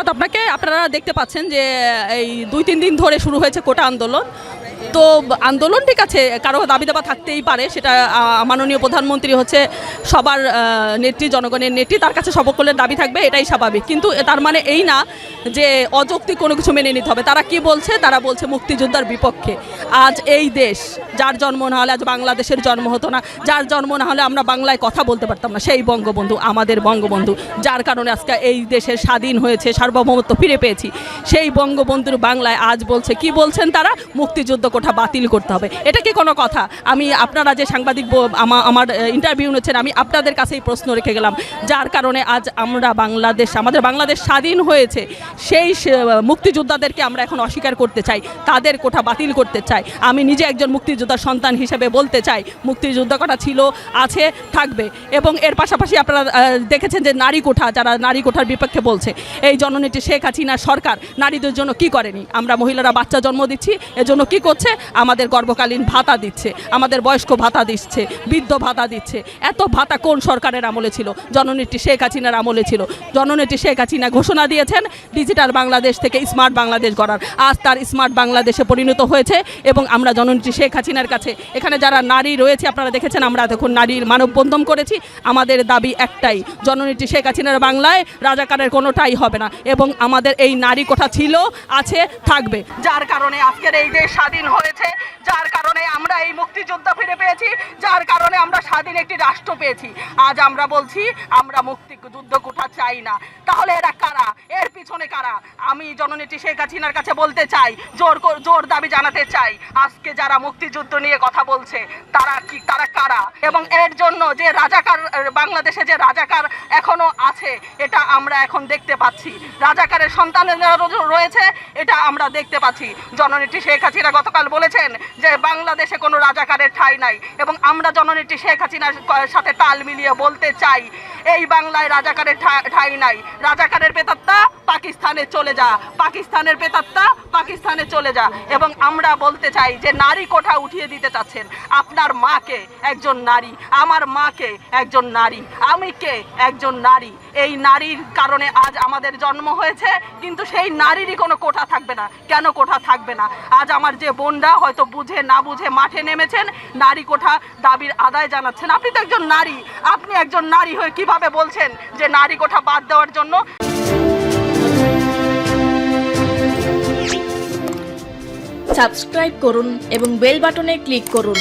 ধন্যবাদ আপনাকে। আপনারা দেখতে পাচ্ছেন যে এই 2-3 দিন ধরে শুরু হয়েছে কোটা আন্দোলন। তো আন্দোলন ঠিক আছে, কারো দাবি দাবা থাকতেই পারে, সেটা মাননীয় প্রধানমন্ত্রী হচ্ছে সবার নেত্রী, জনগণের নেত্রী, তার কাছে সকলের দাবি থাকবে, এটাই স্বাভাবিক। কিন্তু তার মানে এই না যে অযৌক্তিক কোনো কিছু মেনে নিতে হবে। তারা কি বলছে? তারা বলছে মুক্তিযোদ্ধার বিপক্ষে। আজ এই দেশ, যার জন্ম না হলে আজ বাংলাদেশের জন্ম হতো না, যার জন্ম না হলে আমরা বাংলায় কথা বলতে পারতাম না, সেই বঙ্গবন্ধু, আমাদের বঙ্গবন্ধু, যার কারণে আজকে এই দেশের স্বাধীন হয়েছে, সার্বভৌমত্ব ফিরে পেয়েছি, সেই বঙ্গবন্ধুর বাংলায় আজ বলছে, কি বলছেন তারা? মুক্তিযুদ্ধ কোটা বাতিল করতে হবে। এটা কি কোনো কথা? আমি, আপনারা যে সাংবাদিক আমার ইন্টারভিউ নিচ্ছেন, আমি আপনাদের কাছেই প্রশ্ন রেখে গেলাম, যার কারণে আজ আমরা বাংলাদেশ, আমাদের বাংলাদেশ স্বাধীন হয়েছে, সেই মুক্তিযোদ্ধাদেরকে আমরা এখন অস্বীকার করতে চাই, তাদের কোটা বাতিল করতে চাই। আমি নিজে একজন মুক্তিযোদ্ধার সন্তান হিসেবে বলতে চাই, মুক্তিযুদ্ধ কোটা ছিল, আছে, থাকবে। এবং এর পাশাপাশি আপনারা দেখেছেন যে নারী কোঠা, যারা নারী কোঠার বিপক্ষে বলছে, এই জননেত্রী শেখ হাসিনার সরকার নারীদের জন্য কি করেনি? আমরা মহিলারা বাচ্চা জন্ম দিচ্ছি, এজন্য কি করছে? আমাদের গর্ভকালীন ভাতা দিচ্ছে, আমাদের বয়স্ক ভাতা দিচ্ছে, বৃদ্ধ ভাতা দিচ্ছে। এত ভাতা কোন সরকারের আমলে ছিল? জননেত্রী শেখ হাসিনার আমলে ছিল। জননেত্রী শেখ হাসিনা ঘোষণা দিয়েছেন ডিজিটাল বাংলাদেশ থেকে স্মার্ট বাংলাদেশ গড়ার, আজ তার স্মার্ট বাংলাদেশে পরিণত হয়েছে। এবং আমরা জননেত্রী শেখ হাসিনার কাছে, এখানে যারা নারী রয়েছে আপনারা দেখেছেন, আমরা দেখুন নারীর মানববন্ধন করেছি। আমাদের দাবি একটাই, জননেত্রী শেখ হাসিনার বাংলায় রাজাকারের কোনোটাই হবে না। এবং আমাদের এই নারী কোঠা ছিল, আছে, থাকবে, যার কারণে আজকের এই দেশ স্বাধীন হয়েছে, যার কারণে আমরা এই মুক্তিযুদ্ধ ফিরে পেয়েছি, যার কারণে আমরা স্বাধীন একটি রাষ্ট্র পেয়েছি। আজ আমরা বলছি আমরা মুক্তিযুদ্ধ কোঠা চাই না। তাহলে এরা কারা? এর পিছনে কারা? আমি জননেত্রী শেখ হাসিনার কাছে বলতে চাই, জোর দাবি জানাতে চাই, আজকে যারা মুক্তিযুদ্ধ নিয়ে কথা বলছে তারা কি, তারা কারা? এবং এর জন্য যে রাজাকার, বাংলাদেশে যে রাজাকার এখনো আছে, এটা আমরা এখন দেখতে পাচ্ছি। রাজাকারের সন্তানেরা রয়েছে, এটা আমরা দেখতে পাচ্ছি। জননেত্রী শেখ হাসিনা গতকাল বলেছেন যে বাংলাদেশে কোনো রাজাকারের ঠাঁই নাই। এবং আমরা জননেত্রী শেখ হাসিনার সাথে তাল মিলিয়ে বলতে চাই, এই বাংলায় রাজাকারের ঠাঁই নাই। রাজাকারের প্রেতাত্মা পাকিস্তানে চলে যা, পাকিস্তানের প্রেতাত্মা পাকিস্তানে চলে যা। এবং আমরা বলতে চাই যে নারী কোঠা উঠিয়ে দিতে চাচ্ছেন। আপনার মাকে একজন নারী, আমার মাকে একজন নারী, আমি কে একজন নারী। এই নারীর কারণে আজ আমাদের জন্ম হয়েছে, কিন্তু সেই নারীরই কোনো কোঠা থাকবে না। কেন কোঠা থাকবে না? আজ আমার যে বোনরা হয়তো বুঝে না বুঝে মাঠে নেমেছেন, নারী কোঠা দাবির আদায় জানাচ্ছেন। আপনি তো একজন নারী, আপনি একজন নারী হয়ে কিভাবে বলছেন যে নারী কোঠা বাদ দেওয়ার জন্য? সাবস্ক্রাইব করুন এবং বেল বাটনে ক্লিক করুন।